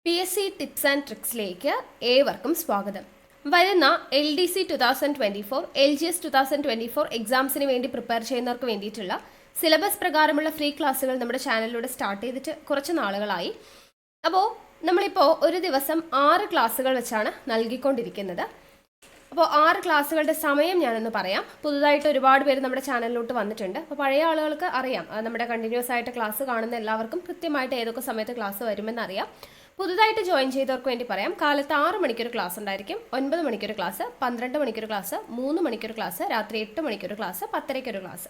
PSC tips and ട്രിക്സിലേക്ക് ഏവർക്കും സ്വാഗതം. വരുന്ന LDC 2024, LGS 2024 എക്സാംസിന് വേണ്ടി പ്രിപ്പയർ ചെയ്യുന്നവർക്ക് വേണ്ടിയിട്ടുള്ള സിലബസ് പ്രകാരമുള്ള ഫ്രീ ക്ലാസ്സുകൾ നമ്മുടെ ചാനലിലൂടെ സ്റ്റാർട്ട് ചെയ്തിട്ട് കുറച്ച് നാളുകളായി. അപ്പോൾ നമ്മളിപ്പോൾ ഒരു ദിവസം 6 ക്ലാസ്സുകൾ വെച്ചാണ് നൽകിക്കൊണ്ടിരിക്കുന്നത്. അപ്പോൾ 6 ക്ലാസ്സുകളുടെ സമയം ഞാനൊന്ന് പറയാം. പുതുതായിട്ട് ഒരുപാട് പേര് നമ്മുടെ ചാനലിലോട്ട് വന്നിട്ടുണ്ട്. അപ്പോൾ പഴയ ആളുകൾക്ക് അറിയാം, നമ്മുടെ കണ്ടിന്യൂസ് ആയിട്ട് ക്ലാസ് കാണുന്ന എല്ലാവർക്കും കൃത്യമായിട്ട് ഏതൊക്കെ സമയത്ത് ക്ലാസ് വരുമെന്ന് അറിയാം. പുതുതായിട്ട് ജോയിൻ ചെയ്തവർക്ക് വേണ്ടി പറയാം, കാലത്ത് 6 മണിക്കൊരു ക്ലാസ് ഉണ്ടായിരിക്കും, 9 മണിക്കൊരു ക്ലാസ്, 12 മണിക്കൊരു ക്ലാസ്, 3 മണിക്കൊരു ക്ലാസ്, രാത്രി 8 മണിക്കൊരു ക്ലാസ്, 10:30 ക്ലാസ്.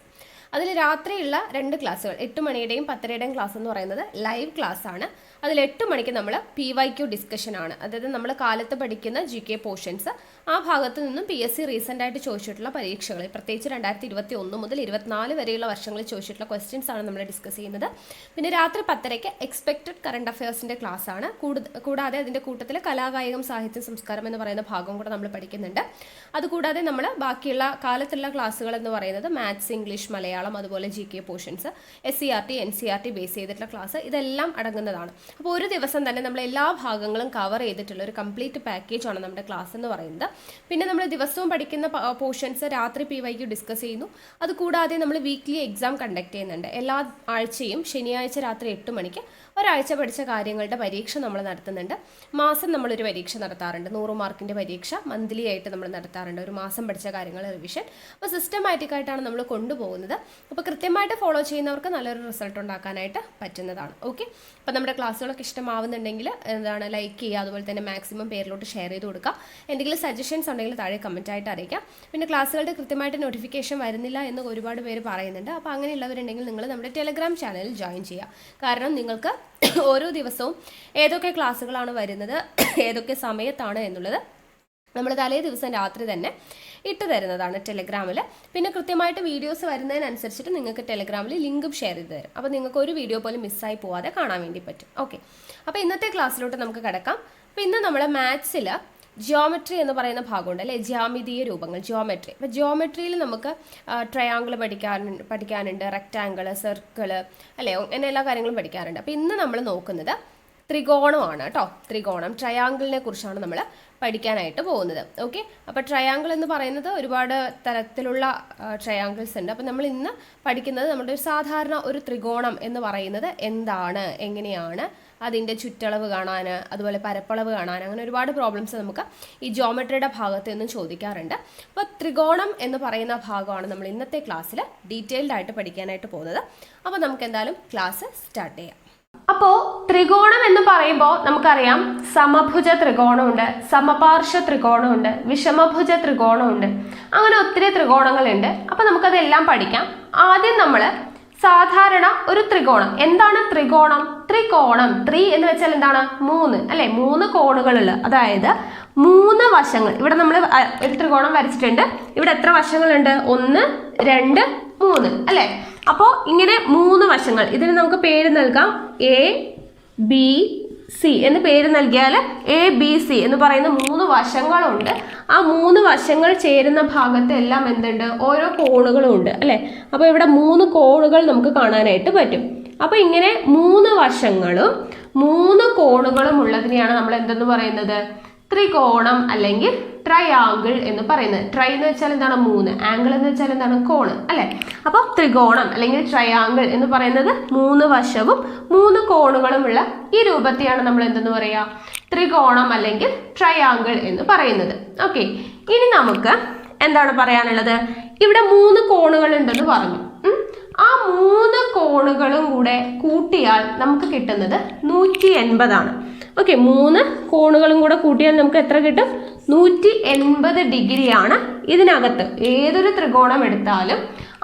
അതിൽ രാത്രിയുള്ള 2 ക്ലാസ്സുകൾ 8 മണിയുടെയും 10:30യുടെയും ക്ലാസ് എന്ന് പറയുന്നത് ലൈവ് ക്ലാസ് ആണ്. അതിൽ 8 മണിക്ക് നമ്മൾ PYQ ഡിസ്കഷൻ ആണ്, അതായത് നമ്മൾ കാലത്ത് പഠിക്കുന്ന GK പോർഷൻസ്, ആ ഭാഗത്ത് നിന്നും PSC റീസെൻ്റ് ആയിട്ട് ചോദിച്ചിട്ടുള്ള പരീക്ഷകൾ, പ്രത്യേകിച്ച് 2021 മുതൽ 24 വരെയുള്ള വർഷങ്ങളിൽ ചോദിച്ചിട്ടുള്ള ക്വസ്റ്റ്യൻസ് ആണ് നമ്മൾ ഡിസ്കസ് ചെയ്യുന്നത്. പിന്നെ രാത്രി 10:30 എക്സ്പെക്റ്റഡ് കറണ്ട് അഫയേഴ്സിൻ്റെ ക്ലാസ് ആണ്. കൂടാതെ അതിൻ്റെ കൂട്ടത്തിൽ കലാകായികം സാഹിത്യം സംസ്കാരം എന്ന് പറയുന്ന ഭാഗം കൂടെ നമ്മൾ പഠിക്കുന്നുണ്ട്. അതുകൂടാതെ നമ്മൾ ബാക്കിയുള്ള കാലത്തുള്ള ക്ലാസ്സുകൾ എന്ന് പറയുന്നത് മാത്സ്, ഇംഗ്ലീഷ്, മലയാളം, അതുപോലെ GK portions, SCERT, NCERT base ചെയ്തിട്ടുള്ള ക്ലാസ്, ഇതെല്ലാം അടങ്ങുന്നതാണ്. അപ്പോൾ ഒരു ദിവസം തന്നെ നമ്മൾ എല്ലാ ഭാഗങ്ങളും കവർ ചെയ്തിട്ടുള്ള ഒരു കംപ്ലീറ്റ് പാക്കേജ് ആണ് നമ്മുടെ ക്ലാസ് എന്ന് പറയുന്നത്. പിന്നെ നമ്മൾ ദിവസവും പഠിക്കുന്ന പോർഷൻസ് രാത്രി PYQ ഡിസ്കസ് ചെയ്യുന്നു. അതുകൂടാതെ നമ്മൾ വീക്ക്ലി എക്സാം കണ്ടക്ട് ചെയ്യുന്നുണ്ട്. എല്ലാ ആഴ്ചയും ശനിയാഴ്ച രാത്രി 8 മണിക്ക് ഒരാഴ്ച പഠിച്ച കാര്യങ്ങളുടെ പരീക്ഷ നമ്മൾ നടത്തുന്നുണ്ട്. മാസം നമ്മളൊരു പരീക്ഷ നടത്താറുണ്ട്, 100 മാർക്കിൻ്റെ പരീക്ഷ മന്ത്ലി ആയിട്ട് നമ്മൾ നടത്താറുണ്ട്, ഒരു മാസം പഠിച്ച കാര്യങ്ങൾ റിവിഷൻ. അപ്പോൾ സിസ്റ്റമാറ്റിക് ആയിട്ടാണ് നമ്മൾ കൊണ്ടുപോകുന്നത്. അപ്പോൾ കൃത്യമായിട്ട് ഫോളോ ചെയ്യുന്നവർക്ക് നല്ലൊരു റിസൾട്ട് ഉണ്ടാക്കാനായിട്ട് പറ്റുന്നതാണ്. ഓക്കെ, അപ്പോൾ നമ്മുടെ ക്ലാസ്സുകളൊക്കെ ഇഷ്ടമാവുന്നുണ്ടെങ്കിൽ ലൈക്ക് ചെയ്യുക, അതുപോലെ തന്നെ മാക്സിമം പേരിലോട്ട് ഷെയർ ചെയ്ത് കൊടുക്കുക. എന്തെങ്കിലും സജഷൻസ് ഉണ്ടെങ്കിൽ താഴെ കമൻറ്റായിട്ട് അറിയിക്കാം. പിന്നെ ക്ലാസ്സുകളുടെ കൃത്യമായിട്ട് നോട്ടിഫിക്കേഷൻ വരുന്നില്ല എന്ന് ഒരുപാട് പേര് പറയുന്നുണ്ട്. അപ്പോൾ അങ്ങനെയുള്ളവരുണ്ടെങ്കിൽ നിങ്ങൾ നമ്മുടെ ടെലഗ്രാം ചാനലിൽ ജോയിൻ ചെയ്യുക. കാരണം നിങ്ങൾക്ക് ഓരോ ദിവസവും ഏതൊക്കെ ക്ലാസ്സുകളാണ് വരുന്നത്, ഏതൊക്കെ സമയത്താണ് എന്നുള്ളത് നമ്മൾ തലേ ദിവസം രാത്രി തന്നെ ഇട്ട് തരുന്നതാണ് ടെലഗ്രാമിൽ. പിന്നെ കൃത്യമായിട്ട് വീഡിയോസ് വരുന്നതിനനുസരിച്ചിട്ട് നിങ്ങൾക്ക് ടെലഗ്രാമിൽ ലിങ്കും ഷെയർ ചെയ്ത് തരും. അപ്പോൾ നിങ്ങൾക്ക് ഒരു വീഡിയോ പോലും മിസ്സായി പോവാതെ കാണാൻ വേണ്ടി പറ്റും. ഓക്കെ, അപ്പോൾ ഇന്നത്തെ ക്ലാസ്സിലോട്ട് നമുക്ക് കിടക്കാം. അപ്പോൾ ഇന്ന് നമ്മൾ മാത്സിൽ ജിയോമെട്രി എന്ന് പറയുന്ന ഭാഗമുണ്ട് അല്ലേ, ജ്യാമിതീയ രൂപങ്ങൾ, ജിയോമെട്രി. അപ്പോൾ ജിയോമെട്രിയിൽ നമുക്ക് ട്രയാങ്കിൾ പഠിക്കാനുണ്ട്, റെക്റ്റാങ്കിൾ, സർക്കിൾ അല്ലേ, അങ്ങനെ എല്ലാ കാര്യങ്ങളും പഠിക്കാറുണ്ട്. അപ്പോൾ ഇന്ന് നമ്മൾ നോക്കുന്നത് ത്രികോണമാണ് കേട്ടോ. ത്രികോണം, ട്രയാങ്കിളിനെ കുറിച്ചാണ് നമ്മൾ പഠിക്കാനായിട്ട് പോകുന്നത്. ഓക്കെ, അപ്പോൾ ട്രയാങ്കിൾ എന്ന് പറയുന്നത് ഒരുപാട് തരത്തിലുള്ള ട്രയാങ്കിൾസ് ഉണ്ട്. അപ്പോൾ നമ്മൾ ഇന്ന് പഠിക്കുന്നത് നമ്മുടെ ഒരു സാധാരണ ഒരു ത്രികോണം എന്ന് പറയുന്നത് എന്താണ്, എങ്ങനെയാണ് അതിൻ്റെ ചുറ്റളവ് കാണാൻ, അതുപോലെ പരപ്പളവ് കാണാൻ, അങ്ങനെ ഒരുപാട് പ്രോബ്ലംസ് നമുക്ക് ഈ ജിയോമെട്രിയുടെ ഭാഗത്ത് നിന്നും ചോദിക്കാറുണ്ട്. അപ്പോൾ ത്രികോണം എന്ന് പറയുന്ന ഭാഗമാണ് നമ്മൾ ഇന്നത്തെ ക്ലാസ്സിൽ ഡീറ്റെയിൽഡ് ആയിട്ട് പഠിക്കാനായിട്ട് പോകുന്നത്. അപ്പോൾ നമുക്ക് എന്തായാലും ക്ലാസ് സ്റ്റാർട്ട് ചെയ്യാം. അപ്പോൾ ത്രികോണം എന്ന് പറയുമ്പോൾ നമുക്കറിയാം, സമഭുജ ത്രികോണമുണ്ട്, സമപാർശ്വ ത്രികോണമുണ്ട്, വിഷമഭുജ ത്രികോണമുണ്ട്, അങ്ങനെ ഒത്തിരി ത്രികോണങ്ങളുണ്ട്. അപ്പോൾ നമുക്കതെല്ലാം പഠിക്കാം. ആദ്യം നമ്മൾ സാധാരണ ഒരു ത്രികോണം, എന്താണ് ത്രികോണം? ത്രികോണം, എന്ന് വെച്ചാൽ എന്താണ്? 3 അല്ലെ, 3 കോണുകളുള്ള, അതായത് 3 വശങ്ങൾ. ഇവിടെ നമ്മൾ ഒരു ത്രികോണം വരച്ചിട്ടുണ്ട്. ഇവിടെ എത്ര വശങ്ങളുണ്ട്? 1, 2, 3 അല്ലെ. അപ്പോൾ ഇങ്ങനെ 3 വശങ്ങൾ, ഇതിന് നമുക്ക് പേര് നൽകാം ABC എന്ന് പേര് നൽകിയാൽ ABC എന്ന് പറയുന്ന 3 വശങ്ങളുണ്ട്. ആ 3 വശങ്ങൾ ചേരുന്ന ഭാഗത്ത് എല്ലാം എന്തുണ്ട്? ഓരോ കോണുകളും ഉണ്ട് അല്ലേ. അപ്പോൾ ഇവിടെ 3 കോണുകൾ നമുക്ക് കാണാനായിട്ട് പറ്റും. അപ്പോൾ ഇങ്ങനെ 3 വശങ്ങളും 3 കോണുകളും ഉള്ളതിനെയാണ് നമ്മൾ എന്തെന്ന് പറയുന്നത്? ത്രികോണം അല്ലെങ്കിൽ ട്രയാങ്കിൾ എന്ന് പറയുന്നത്. ട്രൈ എന്ന് വെച്ചാൽ എന്താണ്? 3, ആംഗിൾ എന്ന് വെച്ചാൽ എന്താണ്? കോണ് അല്ലെ. അപ്പോൾ ത്രികോണം അല്ലെങ്കിൽ ട്രയാങ്കിൾ എന്ന് പറയുന്നത് 3 വശവും 3 കോണുകളുമുള്ള ഈ രൂപത്തെയാണ് നമ്മൾ എന്തെന്ന് പറയുക? ത്രികോണം അല്ലെങ്കിൽ ട്രയാങ്കിൾ എന്ന് പറയുന്നത്. ഓക്കെ, ഇനി നമുക്ക് എന്താണ് പറയാനുള്ളത്? ഇവിടെ 3 കോണുകൾ ഉണ്ടെന്ന് പറഞ്ഞു. ആ 3 കോണുകളും കൂടെ കൂട്ടിയാൽ നമുക്ക് കിട്ടുന്നത് 180 ആണ്. ഓക്കെ, 3 കോണുകളും കൂടെ കൂട്ടിയാൽ നമുക്ക് എത്ര കിട്ടും? 180 ഡിഗ്രിയാണ് ഇതിനകത്ത്. ഏതൊരു ത്രികോണം എടുത്താലും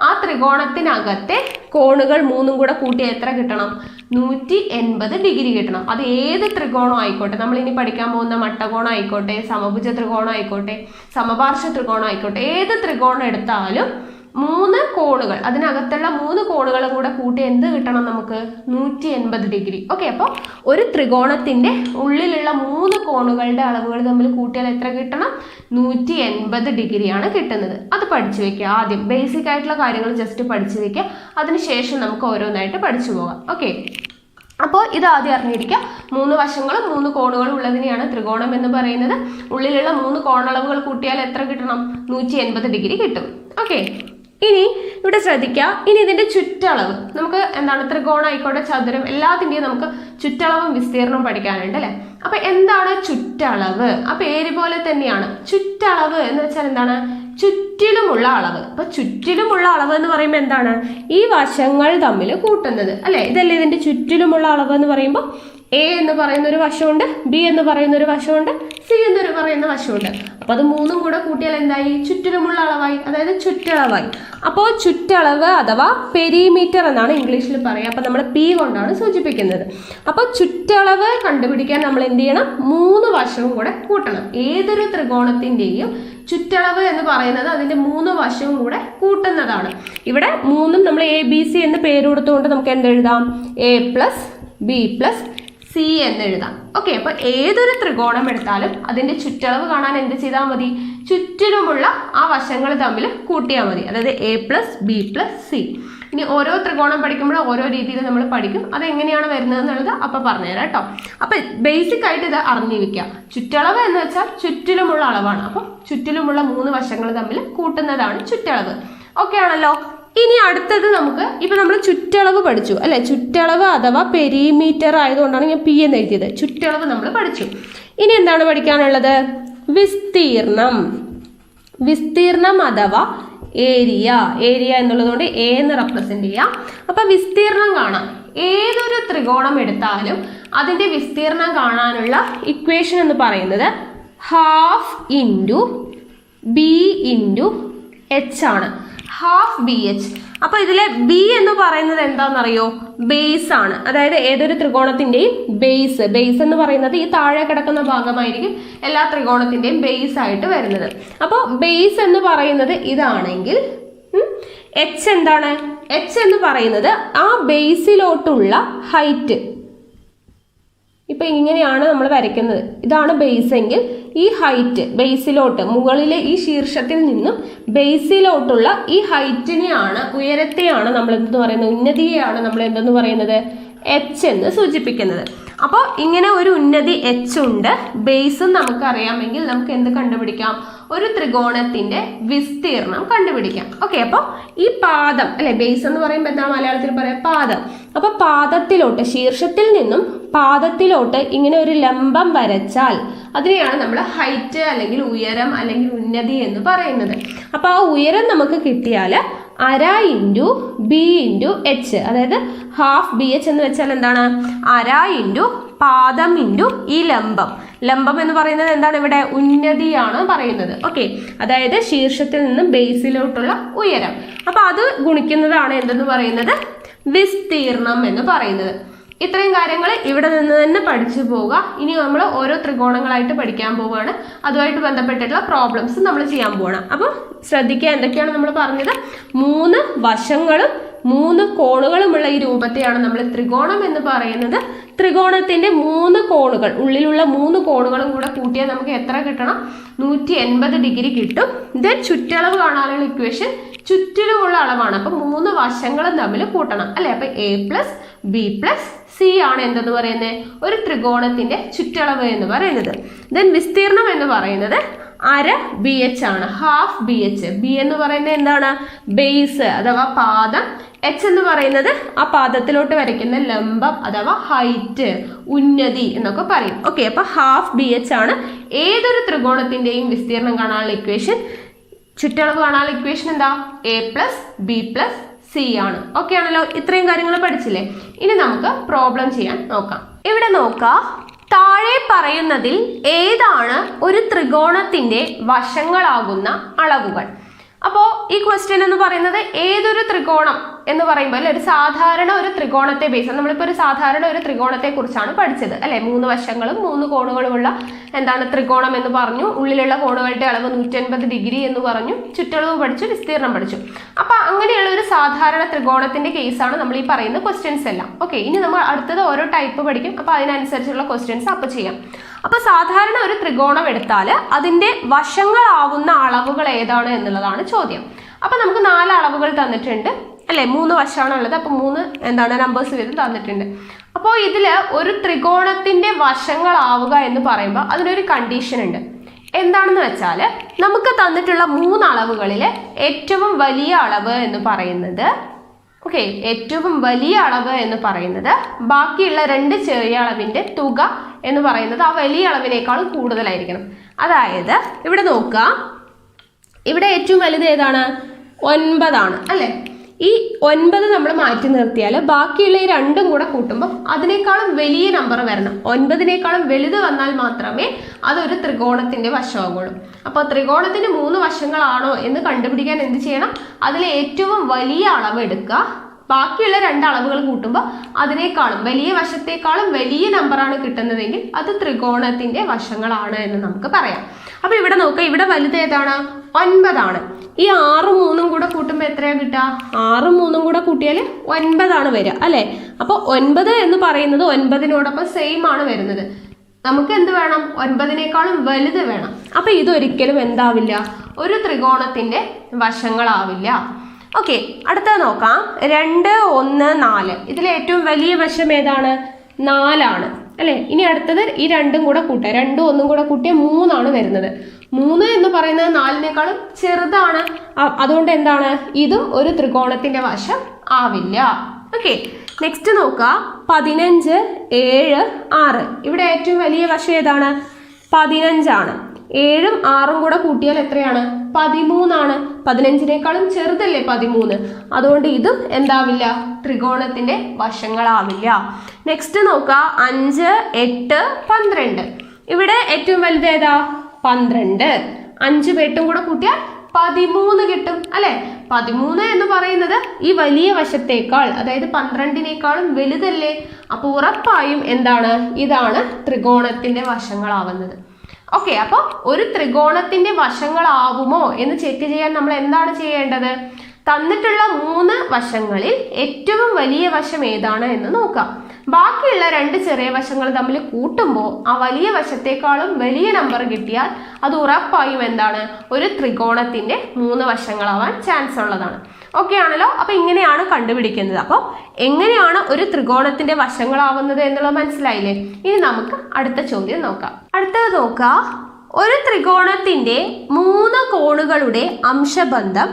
ആ ത്രികോണത്തിനകത്തെ കോണുകൾ 3 കൂടെ കൂട്ടിയാൽ എത്ര കിട്ടണം? 180 ഡിഗ്രി കിട്ടണം. അത് ഏത് ത്രികോണം ആയിക്കോട്ടെ, നമ്മൾ ഇനി പഠിക്കാൻ പോകുന്ന മട്ടകോണം ആയിക്കോട്ടെ, സമഭുജ ത്രികോണം ആയിക്കോട്ടെ, സമപാർശ്വ ത്രികോണം ആയിക്കോട്ടെ, ഏത് ത്രികോണം എടുത്താലും 3 കോണുകൾ, അതിനകത്തുള്ള 3 കോണുകളും കൂടെ കൂട്ടി എന്ത് കിട്ടണം നമുക്ക്? 180 ഡിഗ്രി. ഓക്കെ, അപ്പോൾ ഒരു ത്രികോണത്തിന്റെ ഉള്ളിലുള്ള 3 കോണുകളുടെ അളവുകൾ തമ്മിൽ കൂട്ടിയാൽ എത്ര കിട്ടണം? 180 ഡിഗ്രിയാണ് കിട്ടുന്നത്. അത് പഠിച്ചു വെക്കുക. ആദ്യം ബേസിക് ആയിട്ടുള്ള കാര്യങ്ങൾ ജസ്റ്റ് പഠിച്ചു വെക്കുക. അതിനുശേഷം നമുക്ക് ഓരോന്നായിട്ട് പഠിച്ചു പോകാം. ഓക്കെ, അപ്പോൾ ഇത് ആദ്യം അറിഞ്ഞിരിക്കുക. 3 വശങ്ങളും 3 കോണുകളും ഉള്ളതിനെയാണ് ത്രികോണം എന്ന് പറയുന്നത്. ഉള്ളിലുള്ള 3 കോണളവുകൾ കൂട്ടിയാൽ എത്ര കിട്ടണം? 180 ഡിഗ്രി കിട്ടും. ഓക്കെ, ഇനി ഇവിടെ ശ്രദ്ധിക്കുക. ഇനി ഇതിന്റെ ചുറ്റളവ് നമുക്ക് എന്താണ്, ത്രികോണം ആയിക്കോട്ടെ ചതുരം എല്ലാത്തിന്റെയും നമുക്ക് ചുറ്റളവും വിസ്തീർണവും പഠിക്കാനുണ്ട് അല്ലെ. അപ്പൊ എന്താണ് ചുറ്റളവ്? ആ പേര് പോലെ തന്നെയാണ്. ചുറ്റളവ് എന്ന് വെച്ചാൽ എന്താണ്? ചുറ്റിലുമുള്ള അളവ്. അപ്പൊ ചുറ്റിലുമുള്ള അളവ് എന്ന് പറയുമ്പോൾ എന്താണ്? ഈ വശങ്ങൾ തമ്മിൽ കൂട്ടുന്നത് അല്ലെ. ഇതല്ലേ ഇതിന്റെ ചുറ്റിലുമുള്ള അളവ് എന്ന് പറയുമ്പോൾ എ എന്ന് പറയുന്ന ഒരു വശമുണ്ട്, ബി എന്ന് പറയുന്ന ഒരു വശമുണ്ട്, സി എന്ന് പറയുന്ന വശമുണ്ട്. അപ്പൊ അത് 3ഉം കൂടെ കൂട്ടിയാൽ എന്തായി? ചുറ്റിലുമുള്ള അളവായി, അതായത് ചുറ്റളവായി. അപ്പോൾ ചുറ്റളവ് അഥവാ പെരിമീറ്റർ എന്നാണ് ഇംഗ്ലീഷിൽ പറയുക. അപ്പൊ നമ്മൾ പി കൊണ്ടാണ് സൂചിപ്പിക്കുന്നത്. അപ്പൊ ചുറ്റളവ് കണ്ടുപിടിക്കാൻ നമ്മൾ എന്ത് ചെയ്യണം? 3 വശവും കൂടെ കൂട്ടണം. ഏതൊരു ത്രികോണത്തിന്റെയും ചുറ്റളവ് എന്ന് പറയുന്നത് അതിന്റെ 3 വശവും കൂടെ കൂട്ടുന്നതാണ്. ഇവിടെ 3ഉം നമ്മൾ എ ബി സി എന്ന് പേര് കൊടുത്തുകൊണ്ട് നമുക്ക് എന്തെഴുതാം? A plus B plus C എന്ന് എഴുതാം. ഓക്കെ, അപ്പൊ ഏതൊരു ത്രികോണം എടുത്താലും അതിന്റെ ചുറ്റളവ് കാണാൻ എന്ത് ചെയ്താൽ മതി? ചുറ്റിലുമുള്ള ആ വശങ്ങൾ തമ്മിൽ കൂട്ടിയാൽ മതി. അതായത് A plus B plus C. ഇനി ഓരോ ത്രികോണം പഠിക്കുമ്പോൾ ഓരോ രീതിയിൽ നമ്മൾ പഠിക്കും. അത് എങ്ങനെയാണ് വരുന്നത് എന്നുള്ളത് അപ്പൊ പറഞ്ഞുതരാം കേട്ടോ. അപ്പൊ ബേസിക് ആയിട്ട് ഇത് അറിഞ്ഞിരിക്കുക. ചുറ്റളവ് എന്ന് വെച്ചാൽ ചുറ്റിലുമുള്ള അളവാണ്. അപ്പൊ ചുറ്റിലുമുള്ള 3 വശങ്ങൾ തമ്മിൽ കൂട്ടുന്നതാണ് ചുറ്റളവ്. ഓക്കെ ആണല്ലോ. ഇനി അടുത്തത് നമുക്ക് ഇപ്പൊ നമ്മൾ ചുറ്റളവ് പഠിച്ചു അല്ലെ. ചുറ്റളവ് അഥവാ പെരിമീറ്റർ ആയതുകൊണ്ടാണ് ഞാൻ പി എന്ന് എഴുതിയത്. ചുറ്റളവ് നമ്മൾ പഠിച്ചു. ഇനി എന്താണ് പഠിക്കാനുള്ളത്? വിസ്തീർണം. വിസ്തീർണം അഥവാ ഏരിയ. ഏരിയ എന്നുള്ളതുകൊണ്ട് എ എന്ന് റെപ്രസെന്റ് ചെയ്യാം. അപ്പൊ വിസ്തീർണം കാണാം. ഏതൊരു ത്രികോണം എടുത്താലും അതിന്റെ വിസ്തീർണം കാണാനുള്ള ഇക്വേഷൻ എന്ന് പറയുന്നത് half into B into H ആണ്. Half B H. അപ്പൊ ഇതിലെ ബി എന്ന് പറയുന്നത് എന്താണെന്നറിയോ? ബേസ് ആണ്. അതായത് ഏതൊരു ത്രികോണത്തിന്റെയും ബേസ്. ബേസ് എന്ന് പറയുന്നത് ഈ താഴെ കിടക്കുന്ന ഭാഗമായിരിക്കും എല്ലാ ത്രികോണത്തിന്റെയും ബേസ് ആയിട്ട് വരുന്നത്. അപ്പോൾ ബേസ് എന്ന് പറയുന്നത് ഇതാണെങ്കിൽ എച്ച് എന്താണ്? എച്ച് എന്ന് പറയുന്നത് ആ ബേസിലോട്ടുള്ള ഹൈറ്റ്. ഇപ്പൊ ഇങ്ങനെയാണ് നമ്മൾ വരയ്ക്കുന്നത്. ഇതാണ് ബേസ് എങ്കിൽ ഈ ഹൈറ്റ് ബേസിലോട്ട്, മുകളിലെ ഈ ശീർഷത്തിൽ നിന്നും ബേസിലോട്ടുള്ള ഈ ഹൈറ്റിനെയാണ്, ഉയരത്തെയാണ് നമ്മൾ എന്തെന്ന് പറയുന്നത്? ഉന്നതിയെയാണ് നമ്മൾ എന്തെന്ന് പറയുന്നത്? എച്ച് എന്ന് സൂചിപ്പിക്കുന്നത്. അപ്പോൾ ഇങ്ങനെ ഒരു ഉന്നതി എച്ച് ഉണ്ട്. ബേസും നമുക്ക് അറിയാമെങ്കിൽ നമുക്ക് എന്ത് കണ്ടുപിടിക്കാം? ഒരു ത്രികോണത്തിന്റെ വിസ്തീർണം കണ്ടുപിടിക്കാം. ഓക്കെ, അപ്പോൾ ഈ പാദം അല്ലെ, ബേസ് എന്ന് പറയുമ്പോൾ എന്താണ് മലയാളത്തിൽ പറയാം? പാദം. അപ്പൊ പാദത്തിലോട്ട്, ശീർഷത്തിൽ നിന്നും പാദത്തിലോട്ട് ഇങ്ങനെ ഒരു ലംബം വരച്ചാൽ അതിനെയാണ് നമ്മൾ ഹൈറ്റ് അല്ലെങ്കിൽ ഉയരം അല്ലെങ്കിൽ ഉന്നതി എന്ന് പറയുന്നത്. അപ്പൊ ആ ഉയരം നമുക്ക് കിട്ടിയാൽ അര ഇൻറ്റു ബി ഇൻറ്റു എച്ച്, അതായത് ഹാഫ് ബി എച്ച് എന്ന് വെച്ചാൽ എന്താണ്? അര ഇൻറ്റു പാദം ഇൻറ്റു ഈ ലംബം. ലംബം എന്ന് പറയുന്നത് എന്താണ്? ഇവിടെ ഉന്നതിയാണ് പറയുന്നത്. ഓക്കെ, അതായത് ശീർഷത്തിൽ നിന്നും ബേസിലോട്ടുള്ള ഉയരം. അപ്പൊ അത് ഗുണിക്കുന്നതാണ് എന്തെന്ന് പറയുന്നത്? വിസ്തീർണം എന്ന് പറയുന്നത്. ഇത്രയും കാര്യങ്ങൾ ഇവിടെ നിന്ന് തന്നെ പഠിച്ചു പോവുക. ഇനി നമ്മൾ ഓരോ ത്രികോണങ്ങളായിട്ട് പഠിക്കാൻ പോവുകയാണ്. അതുമായിട്ട് ബന്ധപ്പെട്ടിട്ടുള്ള പ്രോബ്ലംസ് നമ്മൾ ചെയ്യാൻ പോവാണ്. അപ്പോൾ ശ്രദ്ധിക്കുക, എന്തൊക്കെയാണ് നമ്മൾ പറഞ്ഞത്? 3 വശങ്ങളും 3 കോണുകളുമുള്ള ഈ രൂപത്തെയാണ് നമ്മൾ ത്രികോണം എന്ന് പറയുന്നത്. ത്രികോണത്തിന്റെ 3 കോണുകൾ, ഉള്ളിലുള്ള 3 കോണുകളും കൂടെ കൂട്ടിയാൽ നമുക്ക് എത്ര കിട്ടണം? 180 ഡിഗ്രി കിട്ടും. ദെൻ ചുറ്റളവ് കാണാനുള്ള ഇക്വേഷൻ ചുറ്റിലുമുള്ള അളവാണ്. അപ്പൊ 3 വശങ്ങളും തമ്മിൽ കൂട്ടണം അല്ലെ. അപ്പൊ A plus B plus C ആണ് എന്തെന്ന് പറയുന്നത്? ഒരു ത്രികോണത്തിന്റെ ചുറ്റളവ് എന്ന് പറയുന്നത്. ദെൻ വിസ്തീർണം എന്ന് പറയുന്നത് അര ബി എച്ച് ആണ്, ഹാഫ് ബി എച്ച്. ബി എന്ന് പറയുന്നത് എന്താണ്? ബേസ് അഥവാ പാദം. എച്ച് എന്ന് പറയുന്നത് ആ പാദത്തിലോട്ട് വരയ്ക്കുന്ന ലംബം അഥവാ ഹൈറ്റ്, ഉന്നതി എന്നൊക്കെ പറയും. ഓക്കെ, അപ്പൊ ഹാഫ് ബി എച്ച് ആണ് ഏതൊരു ത്രികോണത്തിന്റെയും വിസ്തീർണം കാണാനുള്ള ഇക്വേഷൻ. ചുറ്റളവ് കാണാനുള്ള ഇക്വേഷൻ എന്താ? A plus B plus C ആണ്. ഓക്കെ ആണല്ലോ. ഇത്രയും കാര്യങ്ങൾ പഠിച്ചില്ലേ? ഇനി നമുക്ക് പ്രോബ്ലം ചെയ്യാൻ നോക്കാം. ഇവിടെ നോക്കാം, താഴെ പറയുന്നതിൽ ഏതാണ് ഒരു ത്രികോണത്തിന്റെ വശങ്ങളാകുന്ന അളവുകൾ? അപ്പോൾ ഈ ക്വസ്റ്റ്യൻ എന്ന് പറയുന്നത് ഏതൊരു ത്രികോണം എന്ന് പറയുമ്പോൾ ഒരു സാധാരണ ഒരു ത്രികോണത്തെ ബേസ്, നമ്മളിപ്പോൾ ഒരു സാധാരണ ഒരു ത്രികോണത്തെ കുറിച്ചാണ് പഠിച്ചത് അല്ലെ. 3 വശങ്ങളും 3 കോണുകളുമുള്ള എന്താണ് ത്രികോണം എന്ന് പറഞ്ഞു. ഉള്ളിലുള്ള കോണുകളുടെ അളവ് 180 ഡിഗ്രി എന്ന് പറഞ്ഞു. ചുറ്റളവ് പഠിച്ചു, വിസ്തീർണം പഠിച്ചു. അപ്പൊ അങ്ങനെയുള്ള ഒരു സാധാരണ ത്രികോണത്തിന്റെ കേസാണ് നമ്മൾ ഈ പറയുന്ന ക്വസ്റ്റ്യൻസ് എല്ലാം. ഓക്കെ, ഇനി നമ്മൾ അടുത്തത് ഓരോ ടൈപ്പ് പഠിക്കും. അപ്പൊ അതിനനുസരിച്ചുള്ള ക്വസ്റ്റ്യൻസ് അപ്പൊ ചെയ്യാം. അപ്പൊ സാധാരണ ഒരു ത്രികോണം എടുത്താൽ അതിന്റെ വശങ്ങളാവുന്ന അളവുകൾ ഏതാണ് എന്നുള്ളതാണ് ചോദ്യം. അപ്പൊ നമുക്ക് 4 അളവുകൾ തന്നിട്ടുണ്ട് അല്ലെ. 3 വശമാണ് ഉള്ളത്. അപ്പൊ 3 എന്താണ് നമ്പേഴ്സ് വീതം തന്നിട്ടുണ്ട്. അപ്പോൾ ഇതിൽ ഒരു ത്രികോണത്തിന്റെ വശങ്ങളാവുക എന്ന് പറയുമ്പോൾ അതിനൊരു കണ്ടീഷൻ ഉണ്ട്. എന്താണെന്ന് വെച്ചാൽ നമുക്ക് തന്നിട്ടുള്ള 3 അളവുകളിൽ ഏറ്റവും വലിയ അളവ് എന്ന് പറയുന്നത് ഏറ്റവും വലിയ അളവ് എന്ന് പറയുന്നത് ബാക്കിയുള്ള 2 ചെറിയ അളവിന്റെ തുക എന്ന് പറയുന്നത് ആ വലിയ അളവിനേക്കാളും കൂടുതലായിരിക്കണം. അതായത് ഇവിടെ നോക്കുക, ഇവിടെ ഏറ്റവും വലുത് ഏതാണ്? 9 ആണ് അല്ലേ? ഈ 9 നമ്മൾ മാറ്റി നിർത്തിയാൽ ബാക്കിയുള്ള ഈ 2ഉം കൂടെ കൂട്ടുമ്പോൾ അതിനേക്കാളും വലിയ നമ്പർ വരണം. 9നേക്കാളും വലുത് വന്നാൽ മാത്രമേ അതൊരു ത്രികോണത്തിന്റെ വശമാകുള്ളൂ. അപ്പോൾ ത്രികോണത്തിന് 3 വശങ്ങളാണോ എന്ന് കണ്ടുപിടിക്കാൻ എന്ത് ചെയ്യണം? അതിലെ ഏറ്റവും വലിയ അളവ് എടുക്കുക. ബാക്കിയുള്ള 2 അളവുകൾ കൂട്ടുമ്പോൾ അതിനേക്കാളും വലിയ വശത്തേക്കാളും വലിയ നമ്പറാണ് കിട്ടുന്നതെങ്കിൽ അത് ത്രികോണത്തിന്റെ വശങ്ങളാണ് എന്ന് നമുക്ക് പറയാം. അപ്പൊ ഇവിടെ നോക്കുക, ഇവിടെ വലുത് ഏതാണ്? 9 ആണ്. ഈ 6ഉം 3ഉം കൂടെ കൂട്ടുമ്പോൾ എത്രയാ കിട്ടുക? 6ഉം 3ഉം കൂടെ കൂട്ടിയാൽ 9 ആണ് വരിക അല്ലെ? അപ്പോൾ 9 എന്ന് പറയുന്നത് 9നോടൊപ്പം സെയിം ആണ് വരുന്നത്. നമുക്ക് എന്ത് വേണം? 9നേക്കാളും വലുത് വേണം. അപ്പൊ ഇതൊരിക്കലും എന്താവില്ല? ഒരു ത്രികോണത്തിന്റെ വശങ്ങളാവില്ല. ഓക്കെ, അടുത്തത് നോക്കാം. 2, 1, 4. ഇതിലെ ഏറ്റവും വലിയ വശം ഏതാണ്? 4 ആണ് അല്ലെ? ഇനി അടുത്തത് ഈ 2ഉം കൂടെ കൂട്ടുക. 2ഉം 1ഉം കൂടെ കൂട്ടിയ 3 ആണ് വരുന്നത്. 3 എന്ന് പറയുന്നത് 4നേക്കാളും ചെറുതാണ്. അതുകൊണ്ട് എന്താണ്? ഇതും ഒരു ത്രികോണത്തിന്റെ വശം ആവില്ല. ഓക്കെ, നെക്സ്റ്റ് നോക്കുക. 15, 7, 6. ഇവിടെ ഏറ്റവും വലിയ വശം ഏതാണ്? 15 ആണ്. 7ഉം 6ഉം കൂടെ കൂട്ടിയാൽ എത്രയാണ്? 13 ആണ്. 15നേക്കാളും ചെറുതല്ലേ 13? അതുകൊണ്ട് ഇതും എന്താവില്ല? ത്രികോണത്തിന്റെ വശങ്ങളാവില്ല. നെക്സ്റ്റ് നോക്കുക. 5, 8, 12. ഇവിടെ ഏറ്റവും വലുത് ഏതാ? 12. 5ഉം 8ഉം കൂടെ കൂട്ടിയാൽ 13 കിട്ടും അല്ലെ? 13 എന്ന് പറയുന്നത് ഈ വലിയ വശത്തേക്കാൾ, അതായത് 12നേക്കാളും വലുതല്ലേ? അപ്പൊ ഉറപ്പായും എന്താണ്? ഇതാണ് ത്രികോണത്തിന്റെ വശങ്ങളാവുന്നത്. ഓക്കെ, അപ്പോൾ ഒരു ത്രികോണത്തിന്റെ വശങ്ങളാവുമോ എന്ന് ചെക്ക് ചെയ്യാൻ നമ്മൾ എന്താണ് ചെയ്യേണ്ടത്? തന്നിട്ടുള്ള 3 വശങ്ങളിൽ ഏറ്റവും വലിയ വശം ഏതാണ് എന്ന് നോക്കാം. ബാക്കിയുള്ള 2 ചെറിയ വശങ്ങൾ തമ്മിൽ കൂട്ടുമ്പോൾ ആ വലിയ വശത്തേക്കാളും വലിയ നമ്പർ കിട്ടിയാൽ അത് ഉറപ്പായും എന്താണ്? ഒരു ത്രികോണത്തിന്റെ 3 വശങ്ങളാവാൻ ചാൻസ് ഉള്ളതാണ്. ഓക്കെ ആണല്ലോ? അപ്പൊ ഇങ്ങനെയാണ് കണ്ടുപിടിക്കുന്നത്. അപ്പോൾ എങ്ങനെയാണ് ഒരു ത്രികോണത്തിന്റെ വശങ്ങളാവുന്നത് എന്നുള്ളത് മനസ്സിലായില്ലേ? ഇനി നമുക്ക് അടുത്ത ചോദ്യം നോക്കാം. അടുത്തത് നോക്കുക. ഒരു ത്രികോണത്തിന്റെ 3 കോണുകളുടെ അംശബന്ധം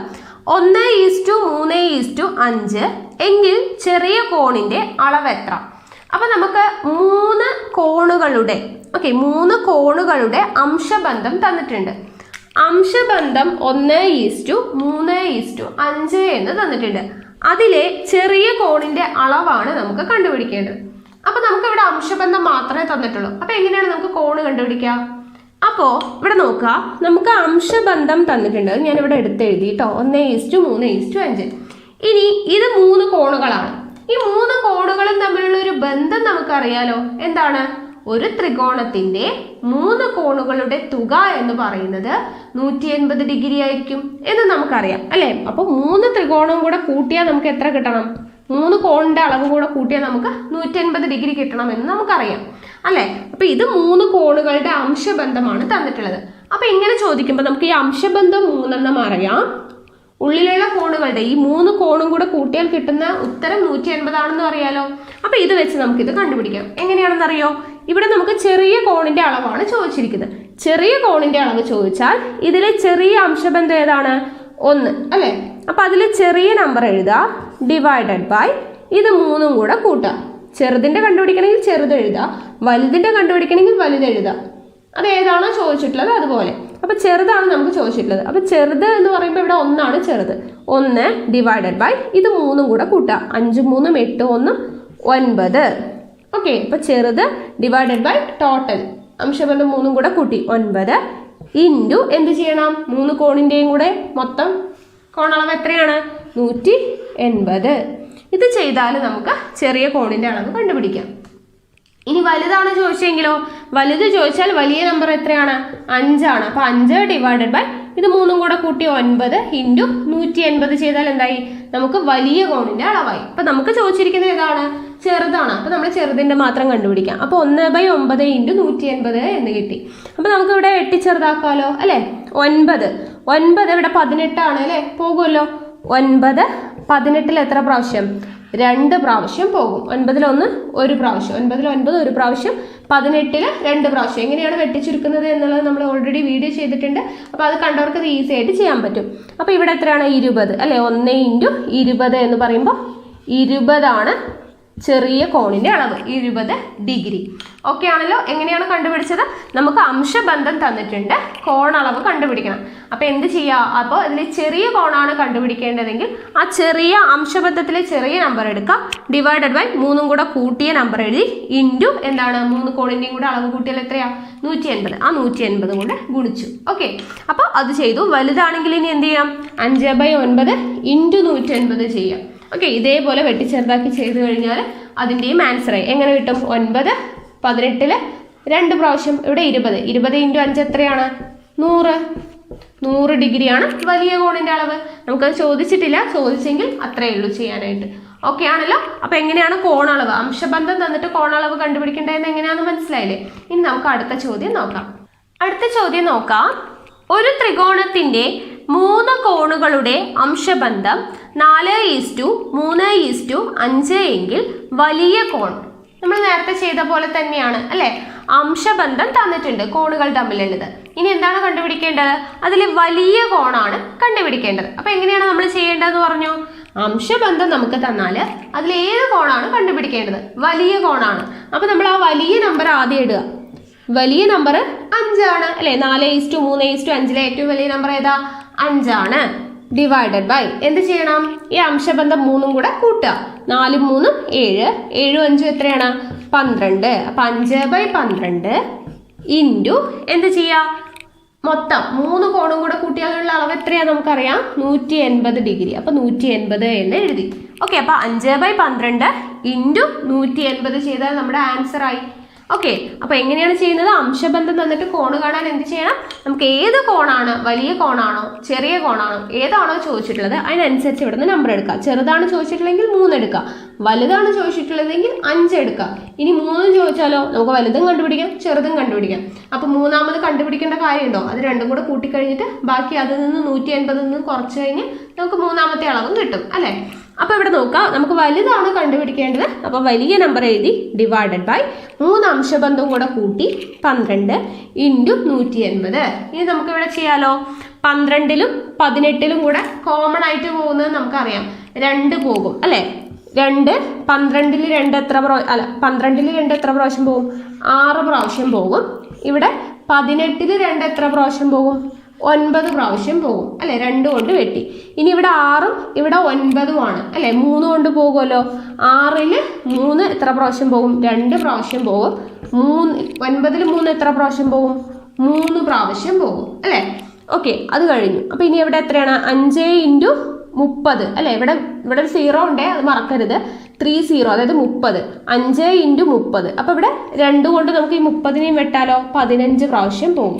1:3:5 എങ്കിൽ ചെറിയ കോണിന്റെ അളവ് എത്ര? അപ്പൊ നമുക്ക് 3 കോണുകളുടെ അംശബന്ധം തന്നിട്ടുണ്ട്. അംശബന്ധം 1:3:5 എന്ന് തന്നിട്ടുണ്ട്. അതിലെ ചെറിയ കോണിന്റെ അളവാണ് നമുക്ക് കണ്ടുപിടിക്കേണ്ടത്. അപ്പൊ നമുക്ക് ഇവിടെ അംശബന്ധം മാത്രമേ തന്നിട്ടുള്ളൂ. അപ്പൊ എങ്ങനെയാണ് നമുക്ക് കോണ് കണ്ടുപിടിക്കുക? അപ്പോ ഇവിടെ നോക്കുക, നമുക്ക് അംശബന്ധം തന്നിട്ടുണ്ട്. ഞാൻ ഇവിടെ എടുത്തെഴുതി കേട്ടോ. 1:3:5. ഇനി ഇത് 3 കോണുകളാണ്. ഈ 3 കോണുകളും തമ്മിലുള്ള ഒരു ബന്ധം നമുക്കറിയാലോ. എന്താണ്? ഒരു ത്രികോണത്തിന്റെ 3 കോണുകളുടെ തുക എന്ന് പറയുന്നത് 180 ഡിഗ്രി ആയിരിക്കും എന്ന് നമുക്കറിയാം അല്ലെ? അപ്പൊ 3 ത്രികോണവും കൂടെ കൂട്ടിയാൽ നമുക്ക് എത്ര കിട്ടണം? 3 കോണിന്റെ അളവ് കൂടെ കൂട്ടിയാൽ നമുക്ക് 180 ഡിഗ്രി കിട്ടണം എന്ന് നമുക്കറിയാം അല്ലെ? അപ്പൊ ഇത് 3 കോണുകളുടെ അംശബന്ധമാണ് തന്നിട്ടുള്ളത്. അപ്പൊ ഇങ്ങനെ ചോദിക്കുമ്പോൾ നമുക്ക് ഈ അംശബന്ധം 3 അറിയാം. ഉള്ളിലുള്ള കോണുകളുടെ ഈ 3 കോണും കൂടെ കൂട്ടിയാൽ കിട്ടുന്ന ഉത്തരം 180 ആണെന്ന് അറിയാലോ. അപ്പൊ ഇത് വെച്ച് നമുക്ക് ഇത് കണ്ടുപിടിക്കാം. എങ്ങനെയാണെന്ന് അറിയോ? ഇവിടെ നമുക്ക് ചെറിയ കോണിന്റെ അളവാണ് ചോദിച്ചിരിക്കുന്നത്. ചെറിയ കോണിന്റെ അളവ് ചോദിച്ചാൽ ഇതിലെ ചെറിയ അംശബന്ധം ഏതാണ്? 1 അല്ലെ? അപ്പൊ അതിൽ ചെറിയ നമ്പർ എഴുതുക, ഡിവൈഡഡ് ബൈ ഇത് 3ഉം കൂടെ കൂട്ടുക. ചെറുതിന്റെ കണ്ടുപിടിക്കണമെങ്കിൽ ചെറുത് എഴുതുക, വലുതിന്റെ കണ്ടുപിടിക്കണമെങ്കിൽ വലുത് എഴുതുക. അത് ഏതാണോ ചോദിച്ചിട്ടുള്ളത് അതുപോലെ. അപ്പൊ ചെറുതാണ് നമുക്ക് ചോദിച്ചിട്ടുള്ളത്. അപ്പൊ ചെറുത് എന്ന് പറയുമ്പോൾ ഇവിടെ 1 ആണ് ചെറുത്. 1 ഡിവൈഡഡ് ബൈ ഇത് 3ഉം കൂടെ കൂട്ടുക. 5 3 8 1 9. ഓക്കെ, അപ്പൊ ചെറുത് ഡിവൈഡഡ് ബൈ ടോട്ടൽ അംശബന്ധം 3ഉം കൂടെ കൂട്ടി 9 ഇൻറ്റു എന്ത് ചെയ്യണം? 3 കോണിന്റെയും കൂടെ മൊത്തം കോണളവ് എത്രയാണ്? 180. ഇത് ചെയ്താൽ നമുക്ക് ചെറിയ കോണിന്റെ അളവ് കണ്ടുപിടിക്കാം. ഇനി വലുതാണ് ചോദിച്ചെങ്കിലോ? വലുത് ചോദിച്ചാൽ വലിയ നമ്പർ എത്രയാണ്? 5 ആണ്. അപ്പൊ 5 ഡിവൈഡഡ് ബൈ ഇത് 3ഉം കൂടെ കൂട്ടി 9 ഇൻറ്റു 180 ചെയ്താൽ എന്തായി? നമുക്ക് വലിയ കോണിന്റെ അളവായി. അപ്പൊ നമുക്ക് ചോദിച്ചിരിക്കുന്നത് ഏതാണ്? ചെറുതാണ്. അപ്പൊ നമ്മൾ ചെറുതിന്റെ മാത്രം കണ്ടുപിടിക്കാം. അപ്പൊ 1/9 ഇൻറ്റു 180 എന്ന് കിട്ടി. അപ്പൊ നമുക്ക് ഇവിടെ വെട്ടി ചെറുതാക്കാലോ അല്ലെ? 9 ഇവിടെ 18 ആണ് അല്ലെ? പോകുമല്ലോ. 9 18 എത്ര പ്രാവശ്യം? 2 പ്രാവശ്യം പോകും. 9 1 പ്രാവശ്യം, 9 ഒരു പ്രാവശ്യം, 18 2 പ്രാവശ്യം. എങ്ങനെയാണ് വെട്ടിച്ചുരുക്കുന്നത് എന്നുള്ളത് നമ്മൾ ഓൾറെഡി വീഡിയോ ചെയ്തിട്ടുണ്ട്. അപ്പോൾ അത് കണ്ടവർക്ക് ഇത് ഈസി ആയിട്ട് ചെയ്യാൻ പറ്റും. അപ്പോൾ ഇവിടെ എത്രയാണ് 20 അല്ലേ? 1 × 20 എന്ന് പറയുമ്പോൾ 20 ചെറിയ കോണിൻ്റെ അളവ്, 20 ഡിഗ്രി. ഓക്കെ ആണല്ലോ? എങ്ങനെയാണ് കണ്ടുപിടിച്ചത്? നമുക്ക് അംശബന്ധം തന്നിട്ടുണ്ട്, കോണളവ് കണ്ടുപിടിക്കണം. അപ്പോൾ എന്ത് ചെയ്യുക? അപ്പോൾ ഇതിൽ ചെറിയ കോണാണ് കണ്ടുപിടിക്കേണ്ടതെങ്കിൽ ആ ചെറിയ അംശബന്ധത്തിലെ ചെറിയ നമ്പർ എടുക്കുക, ഡിവൈഡഡ് ബൈ 3 കൂടെ കൂട്ടിയ നമ്പർ എഴുതി, ഇൻറ്റു എന്താണ് 3 കോണിൻ്റെയും കൂടെ അളവ് കൂട്ടിയാൽ എത്രയാണ്? 180. ആ 180 കൊണ്ട് ഗുണിച്ചു. ഓക്കെ, അപ്പോൾ അത് ചെയ്തു. വലുതാണെങ്കിൽ ഇനി എന്ത് ചെയ്യാം? 5/9 × 180 ചെയ്യാം. ഓക്കെ, ഇതേപോലെ വെട്ടിച്ചെറുതാക്കി ചെയ്ത് കഴിഞ്ഞാൽ അതിൻ്റെയും ആൻസറായി. എങ്ങനെ കിട്ടും? 9 18 2 പ്രാവശ്യം, ഇവിടെ 20 × 5 എത്രയാണ്? 100 ഡിഗ്രിയാണ് വലിയ കോണിൻ്റെ അളവ്. നമുക്കത് ചോദിച്ചിട്ടില്ല, ചോദിച്ചെങ്കിൽ അത്രയേ ഉള്ളൂ ചെയ്യാനായിട്ട്. ഓക്കെ ആണല്ലോ? അപ്പോൾ എങ്ങനെയാണ് കോണളവ്, അംശബന്ധം തന്നിട്ട് കോണളവ് കണ്ടുപിടിക്കേണ്ടതെന്ന് എങ്ങനെയാണെന്ന് മനസ്സിലായില്ലേ? ഇനി നമുക്ക് അടുത്ത ചോദ്യം നോക്കാം. ഒരു ത്രികോണത്തിൻ്റെ 3 കോണുകളുടെ അംശബന്ധം 4:3:5 എങ്കിൽ വലിയ കോൺ, നമ്മൾ നേരത്തെ ചെയ്ത പോലെ തന്നെയാണ് അല്ലേ? അംശബന്ധം തന്നിട്ടുണ്ട് കോണുകൾ തമ്മിലുള്ളത്. ഇനി എന്താണ് കണ്ടുപിടിക്കേണ്ടത്? അതിൽ വലിയ കോണാണ് കണ്ടുപിടിക്കേണ്ടത്. അപ്പോൾ എങ്ങനെയാണ് നമ്മൾ ചെയ്യേണ്ടതെന്ന് പറഞ്ഞു? അംശബന്ധം നമുക്ക് തന്നാൽ അതിൽ ഏത് കോണാണ് കണ്ടുപിടിക്കേണ്ടത്? വലിയ കോണാണ്. അപ്പോൾ നമ്മൾ ആ വലിയ നമ്പർ ആദ്യം ഇടുക. വലിയ നമ്പർ 5 ആണ് അല്ലേ? 4:3:5 ഏറ്റവും വലിയ നമ്പർ ഏതാ? 5 ആണ്. ഡിവൈഡഡ് ബൈ എന്ത് ചെയ്യണം? ഈ അംശബന്ധം 3 കൂടെ കൂട്ടുക. 4 3 7, 7 5 എത്രയാണ്? 12. അപ്പം 5/12 ഇൻറ്റു എന്ത് ചെയ്യുക? മൊത്തം 3 കോണും കൂടെ കൂട്ടിയാലുള്ള അളവ് എത്രയാണ് നമുക്കറിയാം? 180 ഡിഗ്രി. അപ്പം 180 എന്ന് എഴുതി. ഓക്കെ, അപ്പം 5/12 ഇൻറ്റു 180 ചെയ്താൽ നമ്മുടെ ആൻസർ ആയി. ഓക്കെ, അപ്പോൾ എങ്ങനെയാണ് ചെയ്യുന്നത്? അംശബന്ധം തന്നിട്ട് കോണ് കാണാൻ എന്ത് ചെയ്യണം? നമുക്ക് ഏത് കോണാണ്, വലിയ കോണാണോ ചെറിയ കോണാണോ ഏതാണോ ചോദിച്ചിട്ടുള്ളത് അതിനനുസരിച്ച് ഇവിടെ നിന്ന് നമ്പർ എടുക്കുക. ചെറുതാണ് ചോദിച്ചിട്ടുള്ളെങ്കിൽ 3 എടുക്കുക, വലുതാണ് ചോദിച്ചിട്ടുള്ളതെങ്കിൽ 5 എടുക്കുക. ഇനി 3 ചോദിച്ചാലോ? നമുക്ക് വലുതും കണ്ടുപിടിക്കാം ചെറുതും കണ്ടുപിടിക്കാം. അപ്പോൾ മൂന്നാമത് കണ്ടുപിടിക്കേണ്ട കാര്യമുണ്ടോ? അത് രണ്ടും കൂടെ കൂട്ടിക്കഴിഞ്ഞിട്ട് ബാക്കി അതിൽ നിന്ന് 180 നിന്ന് കുറച്ച് കഴിഞ്ഞ് നമുക്ക് മൂന്നാമത്തെ അളവും കിട്ടും അല്ലേ? അപ്പോൾ ഇവിടെ നോക്കാം, നമുക്ക് വലുതാണ് കണ്ടുപിടിക്കേണ്ടത്. അപ്പോൾ വലിയ നമ്പർ എഴുതി, ഡിവൈഡഡ് ബൈ 3 അംശബന്ധം കൂടെ കൂട്ടി 12 ഇൻറ്റു 180. ഇനി നമുക്ക് ഇവിടെ ചെയ്യാലോ? 12ലും 18ലും കൂടെ കോമൺ ആയിട്ട് പോകുന്നത് നമുക്കറിയാം, 2 പോകും അല്ലേ? 2 12ൽ 2 എത്ര 12ൽ 2 എത്ര പ്രാവശ്യം പോകും? 6 പ്രാവശ്യം പോകും. ഇവിടെ 18ൽ 2 എത്ര പ്രാവശ്യം പോകും? 9 പ്രാവശ്യം പോകും അല്ലേ? 2 കൊണ്ട് വെട്ടി. ഇനി ഇവിടെ 6ഉം ഇവിടെ 9ഉം ആണ് അല്ലേ? 3 കൊണ്ട് പോകുമല്ലോ. 6ൽ 3 എത്ര പ്രാവശ്യം പോകും? 2 പ്രാവശ്യം പോകും. 9ൽ 3 എത്ര പ്രാവശ്യം പോകും? 3 പ്രാവശ്യം പോകും അല്ലേ? ഓക്കെ, അത് കഴിഞ്ഞു. അപ്പോൾ ഇനി ഇവിടെ എത്രയാണ്? 5 × 30 അല്ലേ? ഇവിടെ ഒരു 0 ഉണ്ടേ, അത് മറക്കരുത്. 30, അതായത് 30. 5 × 30. അപ്പോൾ ഇവിടെ 2 കൊണ്ട് നമുക്ക് ഈ 30നെയും വെട്ടാലോ? 15 പ്രാവശ്യം പോകും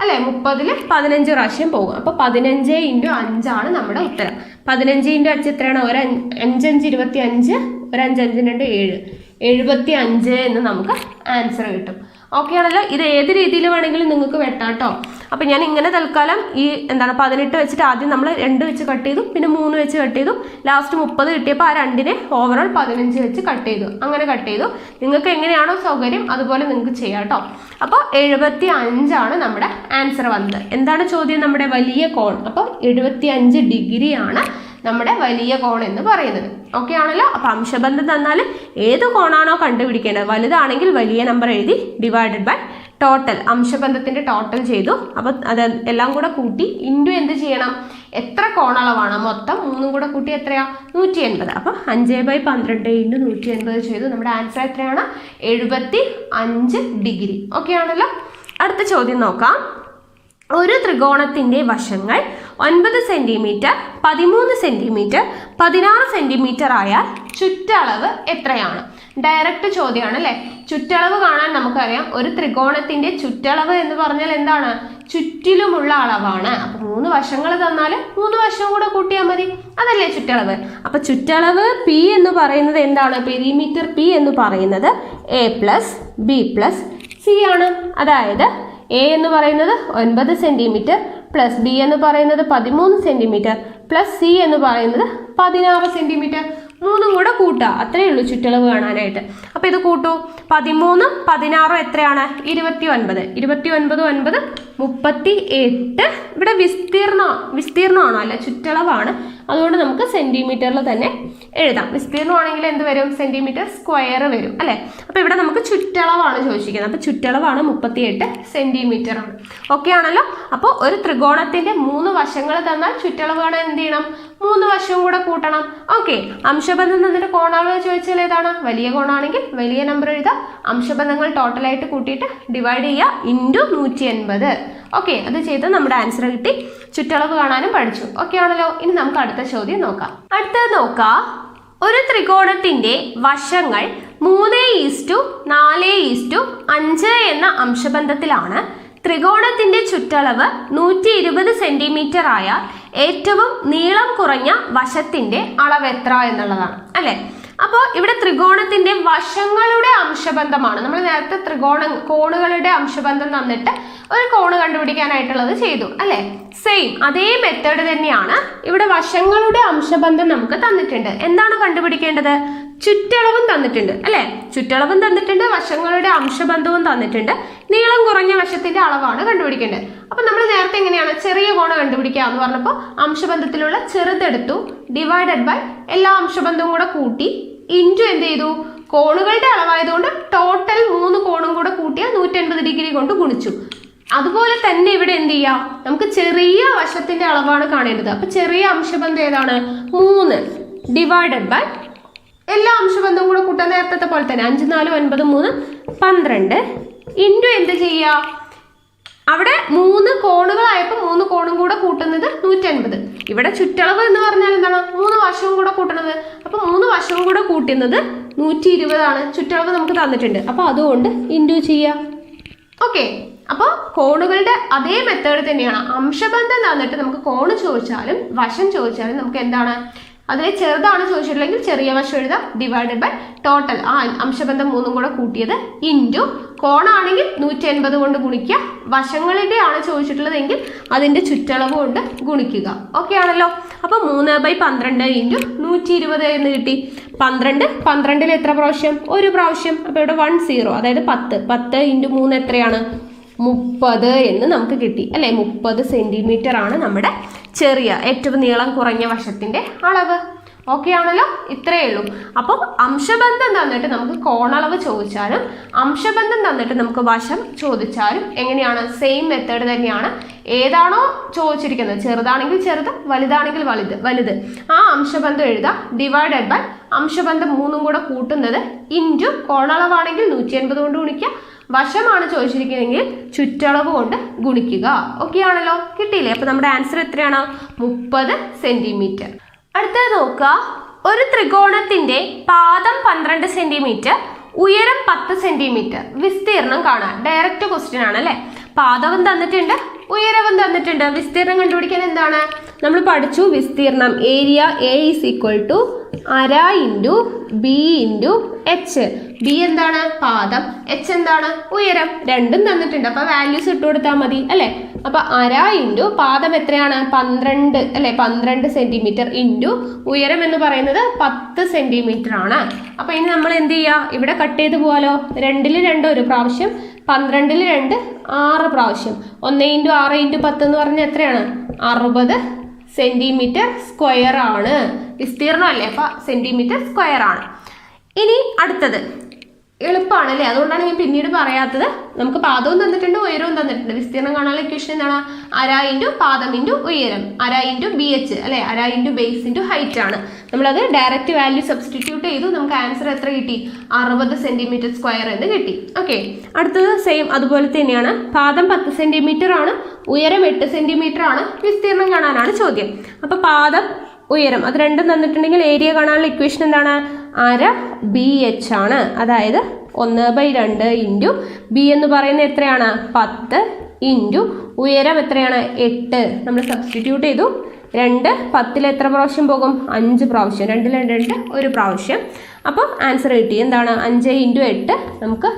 അല്ലേ? 30ൽ 15 പ്രാവശ്യം പോകും. അപ്പോൾ 15 × 5 ആണ് നമ്മുടെ ഉത്തരം. 15 × 5 എത്രയാണ്? 5 5 25, 1 5 5 2 7, 75 എന്ന് നമുക്ക് ആൻസർ കിട്ടും. ഓക്കെ ആണല്ലോ? ഇത് ഏത് രീതിയിൽ വേണമെങ്കിലും നിങ്ങൾക്ക് വെട്ടാം കേട്ടോ. അപ്പോൾ ഞാൻ ഇങ്ങനെ തൽക്കാലം ഈ 18 വെച്ചിട്ട് ആദ്യം നമ്മൾ 2 വെച്ച് കട്ട് ചെയ്തു, പിന്നെ 3 വെച്ച് കട്ട് ചെയ്തു, ലാസ്റ്റ് 30 കിട്ടിയപ്പോൾ ആ 2നെ ഓവറോൾ 15 വെച്ച് കട്ട് ചെയ്തു. അങ്ങനെ കട്ട് ചെയ്തു. നിങ്ങൾക്ക് എങ്ങനെയാണോ സൗകര്യം അതുപോലെ നിങ്ങൾക്ക് ചെയ്യാം കേട്ടോ. അപ്പോൾ 75 ആണ് നമ്മുടെ ആൻസർ വന്നത്. എന്താണ് ചോദ്യം? നമ്മുടെ വലിയ കോൺ. അപ്പോൾ 75 ഡിഗ്രിയാണ് നമ്മുടെ വലിയ കോൺ എന്ന് പറയുന്നത്. ഓക്കെ ആണല്ലോ? അപ്പോൾ അംശബന്ധം തന്നാൽ ഏത് കോണാണോ കണ്ടുപിടിക്കേണ്ടത്, വലുതാണെങ്കിൽ വലിയ നമ്പർ എഴുതി, ഡിവൈഡഡ് ബൈ ടോട്ടൽ, അംശബന്ധത്തിൻ്റെ ടോട്ടൽ ചെയ്തു. അപ്പോൾ അത് എല്ലാം കൂടെ കൂട്ടി ഇൻറ്റു എന്ത് ചെയ്യണം? എത്ര കോണളവാണ് മൊത്തം 3 കൂടെ കൂട്ടി എത്രയാ? 180. അപ്പോൾ 5/12 ഇൻറ്റു 180 ചെയ്തു. നമ്മുടെ ആൻസർ എത്രയാണ്? 75 ഡിഗ്രി. ഓക്കെ ആണല്ലോ? അടുത്ത ചോദ്യം നോക്കാം. ഒരു ത്രികോണത്തിൻ്റെ വശങ്ങൾ 9 സെൻറ്റിമീറ്റർ, 13 സെൻറ്റിമീറ്റർ, 16 സെൻറ്റിമീറ്റർ ആയാൽ ചുറ്റളവ് എത്രയാണ്? ഡയറക്റ്റ് ചോദ്യമാണ് അല്ലേ? ചുറ്റളവ് കാണാൻ നമുക്കറിയാം, ഒരു ത്രികോണത്തിൻ്റെ ചുറ്റളവ് എന്ന് പറഞ്ഞാൽ എന്താണ്? ചുറ്റിലുമുള്ള അളവാണ്. അപ്പോൾ 3 വശങ്ങൾ തന്നാൽ 3 വശം കൂടെ കൂട്ടിയാൽ മതി, അതല്ലേ ചുറ്റളവ്? അപ്പോൾ ചുറ്റളവ് പി എന്ന് പറയുന്നത് എന്താണ്? പെരിമീറ്റർ പി എന്ന് പറയുന്നത് A+B+C ആണ്. അതായത് എ എന്ന് പറയുന്നത് 9 സെൻറ്റിമീറ്റർ പ്ലസ് ബി എന്ന് പറയുന്നത് 13 സെൻറ്റിമീറ്റർ പ്ലസ് സി എന്ന് പറയുന്നത് 16 സെൻറ്റിമീറ്റർ. 3 കൂടെ കൂട്ടുക, അത്രയേ ഉള്ളൂ ചുറ്റളവ് കാണാനായിട്ട്. അപ്പോൾ ഇത് കൂട്ടൂ. 13 16 എത്രയാണ്? 29. 29 9 38. ഇവിടെ വിസ്തീർണമാണോ? അല്ല, ചുറ്റളവാണ്. അതുകൊണ്ട് നമുക്ക് സെന്റിമീറ്ററിൽ തന്നെ എഴുതാം. വിസ്തീർണമാണെങ്കിൽ എന്ത് വരും? സെന്റിമീറ്റർ സ്ക്വയർ വരും അല്ലേ? അപ്പോൾ ഇവിടെ നമുക്ക് ചുറ്റളവാണ് ചോദിച്ചിരിക്കുന്നത്. അപ്പോൾ ചുറ്റളവാണ് 38 സെന്റിമീറ്റർ ആണ്. ഓക്കെ ആണല്ലോ? അപ്പോൾ ഒരു ത്രികോണത്തിന്റെ 3 വശങ്ങൾ തന്നാൽ ചുറ്റളവ് കാണാൻ എന്ത് ചെയ്യണം? 3 വശവും കൂടെ കൂട്ടണം. ഓക്കെ. അംശബന്ധം തന്നിട്ട് കോണളവ് ചോദിച്ചാൽ ഏതാണ്? വലിയ കോണാണെങ്കിൽ വലിയ നമ്പർ എഴുതാം. അംശബന്ധങ്ങൾ ടോട്ടലായിട്ട് കൂട്ടിയിട്ട് ഡിവൈഡ് ചെയ്യുക ഇൻറ്റു 180. ഓക്കെ, അത് ചെയ്ത് നമ്മുടെ ആൻസർ കിട്ടി. ചുറ്റളവ് കാണാനും പഠിച്ചു. ഓക്കെ ആണല്ലോ? ഇനി നമുക്ക് അടുത്ത ചോദ്യം നോക്കാം. അടുത്തത് നോക്കാം. ഒരു ത്രികോണത്തിന്റെ വശങ്ങൾ 3:4:5 എന്ന അംശബന്ധത്തിലാണ്. ത്രികോണത്തിന്റെ ചുറ്റളവ് 120 സെന്റിമീറ്റർ ആയാൽ ഏറ്റവും നീളം കുറഞ്ഞ വശത്തിന്റെ അളവ് എത്ര എന്നുള്ളതാണ് അല്ലെ? അപ്പോൾ ഇവിടെ ത്രികോണത്തിന്റെ വശങ്ങളുടെ അംശബന്ധമാണ്. നമ്മൾ നേരത്തെ കോണുകളുടെ അംശബന്ധം തന്നിട്ട് ഒരു കോണ് കണ്ടുപിടിക്കാനായിട്ടുള്ളത് ചെയ്തു അല്ലെ? സെയിം അതേ മെത്തേഡ് തന്നെയാണ്. ഇവിടെ വശങ്ങളുടെ അംശബന്ധം നമുക്ക് തന്നിട്ടുണ്ട്. എന്താണ് കണ്ടുപിടിക്കേണ്ടത്? ചുറ്റളവും തന്നിട്ടുണ്ട് അല്ലെ? ചുറ്റളവും തന്നിട്ടുണ്ട്, വശങ്ങളുടെ അംശബന്ധവും തന്നിട്ടുണ്ട്. നീളം കുറഞ്ഞ വശത്തിന്റെ അളവാണ് കണ്ടുപിടിക്കേണ്ടത്. അപ്പൊ നമ്മൾ നേരത്തെ എങ്ങനെയാണ് ചെറിയ കോണ് കണ്ടുപിടിക്കുക എന്ന് പറഞ്ഞപ്പോൾ അംശബന്ധത്തിലുള്ള ചെറുതെടുത്തു, ഡിവൈഡഡ് ബൈ എല്ലാ അംശബന്ധവും കൂടെ കൂട്ടി, ഇൻറ്റു എന്ത് ചെയ്തു? കോണുകളുടെ അളവായതുകൊണ്ട് ടോട്ടൽ 3 കോണും കൂടെ കൂട്ടിയ 180 ഡിഗ്രി കൊണ്ട് ഗുണിച്ചു. അതുപോലെ തന്നെ ഇവിടെ എന്ത് ചെയ്യാം? നമുക്ക് ചെറിയ വശത്തിന്റെ അളവാണ് കാണേണ്ടത്. അപ്പൊ ചെറിയ അംശബന്ധം ഏതാണ്? 3 ഡിവൈഡഡ് ബൈ എല്ലാ അംശബന്ധവും കൂടെ കൂട്ടാൻ നേരത്തെ പോലെ തന്നെ 5 4 9 3 12 ഇൻറ്റു എന്ത് ചെയ്യുക? അവിടെ 3 കോണുകളായപ്പോൾ 3 കോണും കൂടെ കൂട്ടുന്നത് 180. ഇവിടെ ചുറ്റളവ് എന്ന് പറഞ്ഞാൽ എന്താണ്? 3 വശവും കൂടെ കൂട്ടുന്നത്. അപ്പൊ 3 വശവും കൂടെ കൂട്ടുന്നത് 120 ആണ്. ചുറ്റളവ് നമുക്ക് തന്നിട്ടുണ്ട്. അപ്പൊ അതുകൊണ്ട് ഇൻറ്റു ചെയ്യുക. ഓക്കെ. അപ്പോൾ കോണുകളുടെ അതേ മെത്തേഡ് തന്നെയാണ്. അംശബന്ധം തന്നിട്ട് നമുക്ക് കോണ് ചോദിച്ചാലും വശം ചോദിച്ചാലും നമുക്ക് എന്താണ്? അതിലെ ചെറുതാണ് ചോദിച്ചിട്ടില്ലെങ്കിൽ ചെറിയ വശം എഴുതാം, ഡിവൈഡഡ് ബൈ ടോട്ടൽ ആ അംശബന്ധം 3 കൂടെ കൂട്ടിയത് ഇൻറ്റു കോണാണെങ്കിൽ 180 കൊണ്ട് ഗുണിക്കുക, വശങ്ങളുടെ ആണ് ചോദിച്ചിട്ടുള്ളതെങ്കിൽ അതിൻ്റെ ചുറ്റളവ് കൊണ്ട് ഗുണിക്കുക. ഓക്കെ ആണല്ലോ? അപ്പോൾ 3/12 ഇൻറ്റു 120 എന്ന് കിട്ടി. 12 12ൽ എത്ര പ്രാവശ്യം? ഒരു പ്രാവശ്യം. അപ്പോൾ ഇവിടെ 10, അതായത് 10 ഇൻറ്റു 3 എത്രയാണ്? 30 എന്ന് നമുക്ക് കിട്ടി അല്ലേ? 30 സെന്റിമീറ്റർ ആണ് നമ്മുടെ ചെറിയ ഏറ്റവും നീളം കുറഞ്ഞ വശത്തിന്റെ അളവ്. ഓക്കെ ആണല്ലോ? ഇത്രയേ ഉള്ളൂ. അപ്പം അംശബന്ധം തന്നിട്ട് നമുക്ക് കോണളവ് ചോദിച്ചാലും അംശബന്ധം തന്നിട്ട് നമുക്ക് വശം ചോദിച്ചാലും എങ്ങനെയാണ്? സെയിം മെത്തേഡ് തന്നെയാണ്. ഏതാണോ ചോദിച്ചിരിക്കുന്നത്, ചെറുതാണെങ്കിൽ ചെറുത്, വലുതാണെങ്കിൽ വലുത്, ആ അംശബന്ധം എഴുതുക, ഡിവൈഡഡ് ബൈ അംശബന്ധം 3 കൂടെ കൂട്ടുന്നത് ഇൻറ്റു കോണളവാണെങ്കിൽ 180 കൊണ്ട് ഗുണിക്കുക, വശമാണ് ചോദിച്ചിരിക്കുന്നതെങ്കിൽ ചുറ്റളവ് കൊണ്ട് ഗുണിക്കുക. ഓക്കെ ആണല്ലോ? കിട്ടിയില്ലേ? അപ്പൊ നമ്മുടെ ആൻസർ എത്രയാണ്? 30 സെന്റിമീറ്റർ. അടുത്തത് നോക്കുക. ഒരു ത്രികോണത്തിന്റെ പാദം 12 സെന്റിമീറ്റർ, ഉയരം 10 സെന്റിമീറ്റർ, വിസ്തീർണം കാണാൻ. ഡയറക്റ്റ് ക്വസ്റ്റ്യൻ ആണ് അല്ലെ? പാദവും തന്നിട്ടുണ്ട്, ഉയരവും തന്നിട്ടുണ്ട്. വിസ്തീർണം കണ്ടുപിടിക്കാൻ എന്താണ്? നമ്മൾ പഠിച്ചു വിസ്തീർണം. Area A = 1/2 into B into H. B എന്താണ്? പാദം. H എന്താണ്? ഉയരം. രണ്ടും തന്നിട്ടുണ്ട്. അപ്പൊ വാല്യൂസ് ഇട്ട് കൊടുത്താൽ മതി അല്ലെ? അപ്പൊ 1/2 ഇൻറ്റു പാദം എത്രയാണ്? 12 അല്ലെ? 12 സെന്റിമീറ്റർ ഇൻറ്റു ഉയരം എന്ന് പറയുന്നത് 10 സെന്റിമീറ്റർ ആണ്. അപ്പൊ ഇനി നമ്മൾ എന്ത് ചെയ്യുക? ഇവിടെ കട്ട് ചെയ്ത് പോവാലോ. 2ൽ 2 ഒരു പ്രാവശ്യം, 12ൽ 2 6 പ്രാവശ്യം. 1 ഇൻറ്റു 6 ഇൻറ്റു 10 എന്ന് പറഞ്ഞാൽ എത്രയാണ്? 60 സെന്റിമീറ്റർ സ്ക്വയർ ആണ്. വിസ്തീർണം അല്ലേ? അപ്പൊ സെന്റിമീറ്റർ സ്ക്വയർ ആണ്. ഇനി അടുത്തത് എളുപ്പമാണ് അല്ലേ? അതുകൊണ്ടാണ് ഞാൻ പിന്നീട് പറയാത്തത്. നമുക്ക് പാദവും തന്നിട്ടുണ്ട്, ഉയരവും തന്നിട്ടുണ്ട്. വിസ്തീർണം കാണാനുള്ള ഇക്വേഷൻ എന്താണ്? 1/2 ഇൻറ്റു പാദം ഇൻറ്റു ഉയരം, 1/2 ഇൻറ്റു BH അല്ലെ? 1/2 ഇൻറ്റു ബേസ് ഇൻറ്റു ഹൈറ്റ് ആണ്. നമ്മളത് ഡയറക്റ്റ് വാല്യൂ സബ്സ്റ്റിറ്റ്യൂട്ട് ചെയ്തു. നമുക്ക് ആൻസർ എത്ര കിട്ടി? 60 സെന്റിമീറ്റർ സ്ക്വയർ എന്ന് കിട്ടി. ഓക്കെ. അടുത്തത് സെയിം അതുപോലെ തന്നെയാണ്. പാദം 10 സെന്റിമീറ്റർ ആണ്, ഉയരം 8 സെന്റിമീറ്റർ ആണ്, വിസ്തീർണം കാണാനാണ് ചോദ്യം. അപ്പൊ പാദം, ഉയരം അത് രണ്ടും തന്നിട്ടുണ്ടെങ്കിൽ ഏരിയ കാണാനുള്ള ഇക്വേഷൻ എന്താണ്? 1/2 BH ആണ്. അതായത് 1/2 ഇൻറ്റു ബി എന്ന് പറയുന്നത് എത്രയാണ്? 10 ഇൻറ്റു ഉയരം എത്രയാണ്? 8. നമ്മൾ സബ്സ്റ്റിറ്റ്യൂട്ട് ചെയ്തു. 2 10ൽ എത്ര പ്രാവശ്യം പോകും? 5 പ്രാവശ്യം. 2ൽ 2 ഒരു പ്രാവശ്യം. അപ്പോൾ ആൻസർ കിട്ടി. എന്താണ്? 5 ഇൻറ്റു 8 നമുക്ക്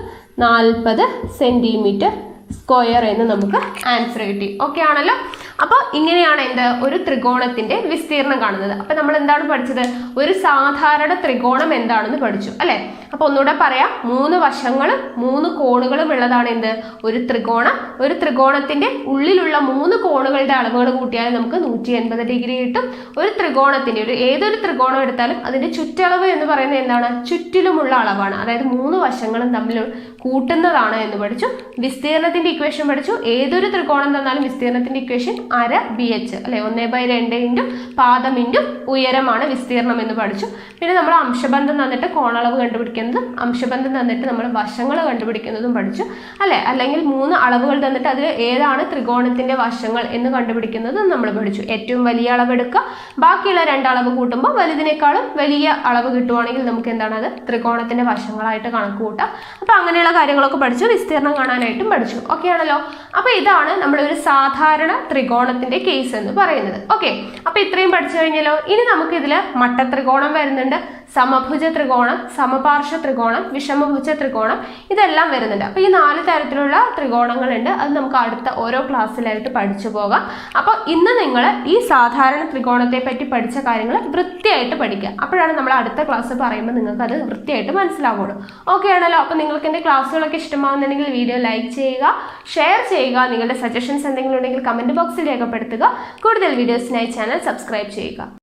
40 സെന്റിമീറ്റർ സ്ക്വയർ എന്ന് നമുക്ക് ആൻസർ കിട്ടി. ഓക്കെ ആണല്ലോ? അപ്പോൾ ഇങ്ങനെയാണ് എന്ത് ഒരു ത്രികോണത്തിന്റെ വിസ്തീർണം കാണുന്നത്. അപ്പൊ നമ്മൾ എന്താണ് പഠിച്ചത്? ഒരു സാധാരണ ത്രികോണം എന്താണെന്ന് പഠിച്ചു അല്ലെ. അപ്പൊ ഒന്നുകൂടെ പറയാം, 3 വശങ്ങളും 3 കോണുകളും ഉള്ളതാണ് എന്ത് ഒരു ത്രികോണം. ഒരു ത്രികോണത്തിന്റെ ഉള്ളിലുള്ള 3 കോണുകളുടെ അളവുകൾ കൂട്ടിയാൽ നമുക്ക് 180 ഡിഗ്രി കിട്ടും. ഒരു ത്രികോണത്തിന്റെ ഏതൊരു ത്രികോണം എടുത്താലും അതിന്റെ ചുറ്റളവ് എന്ന് പറയുന്നത് എന്താണ്? ചുറ്റിലുമുള്ള അളവാണ്. അതായത് 3 വശങ്ങളും തമ്മിൽ കൂട്ടുന്നതാണ് എന്ന് പഠിച്ചു. വിസ്തീർണത്തിന്റെ ഇക്വേഷൻ പഠിച്ചു. ഏതൊരു ത്രികോണം തന്നാലും വിസ്തീർണത്തിന്റെ ഇക്വേഷൻ അര BH അല്ലെ, 1/2 ഇൻറ്റു പാദം ഇൻറ്റു ഉയരമാണ് വിസ്തീർണം എന്ന് പഠിച്ചു. പിന്നെ നമ്മൾ അംശബന്ധം തന്നിട്ട് കോണളവ് കണ്ടുപിടിക്കുന്നതും അംശബന്ധം തന്നിട്ട് നമ്മൾ വശങ്ങൾ കണ്ടുപിടിക്കുന്നതും പഠിച്ചു അല്ലെ. അല്ലെങ്കിൽ 3 അളവുകൾ തന്നിട്ട് അതിൽ ഏതാണ് ത്രികോണത്തിന്റെ വശങ്ങൾ എന്ന് കണ്ടുപിടിക്കുന്നതും നമ്മൾ പഠിച്ചു. ഏറ്റവും വലിയ അളവ് എടുക്കുക, ബാക്കിയുള്ള 2 അളവ് കൂട്ടുമ്പോൾ വലുതിനേക്കാളും വലിയ അളവ് കിട്ടുവാണെങ്കിൽ നമുക്ക് എന്താണ് അത് ത്രികോണത്തിന്റെ വശങ്ങളായിട്ട് കണക്ക് കൂട്ടാം. അപ്പൊ അങ്ങനെയുള്ള കാര്യങ്ങളൊക്കെ പഠിച്ചു. വിസ്തീർണം കാണാനായിട്ടും പഠിച്ചു. ഓക്കെ ആണല്ലോ. അപ്പൊ ഇതാണ് നമ്മളൊരു സാധാരണ ത്രികോണത്തിന്റെ കേസ് എന്ന് പറയുന്നത്. ഓക്കെ, അപ്പൊ ഇത്രയും പഠിച്ചു കഴിഞ്ഞാലോ. ഇനി നമുക്ക് ഇതിൽ മട്ടത്രികോണം വരുന്നുണ്ട്, സമഭുജ ത്രികോണം, സമപാർശ്വ ത്രികോണം, വിഷമഭുജ ത്രികോണം, ഇതെല്ലാം വരുന്നുണ്ട്. അപ്പൊ ഈ 4 തരത്തിലുള്ള ത്രികോണങ്ങളുണ്ട്. അത് നമുക്ക് അടുത്ത ഓരോ ക്ലാസ്സിലായിട്ട് പഠിച്ചു പോകാം. അപ്പോൾ ഇന്ന് നിങ്ങൾ ഈ സാധാരണ ത്രികോണത്തെ പറ്റി പഠിച്ച കാര്യങ്ങൾ വൃത്തിയായിട്ട് പഠിക്കുക. അപ്പോഴാണ് നമ്മൾ അടുത്ത ക്ലാസ് പറയുമ്പോൾ നിങ്ങൾക്ക് അത് വൃത്തിയായിട്ട് മനസ്സിലാവുള്ളൂ. ഓക്കെ ആണല്ലോ. അപ്പോൾ നിങ്ങൾക്ക് എൻ്റെ ക്ലാസ്സുകളൊക്കെ ഇഷ്ടമാവുന്നുണ്ടെങ്കിൽ വീഡിയോ ലൈക്ക് ചെയ്യുക, ഷെയർ ചെയ്യുക. നിങ്ങളുടെ സജഷൻസ് എന്തെങ്കിലും ഉണ്ടെങ്കിൽ കമൻറ്റ് ബോക്സിൽ രേഖപ്പെടുത്തുക. കൂടുതൽ വീഡിയോസിനായി ചാനൽ സബ്സ്ക്രൈബ് ചെയ്യുക.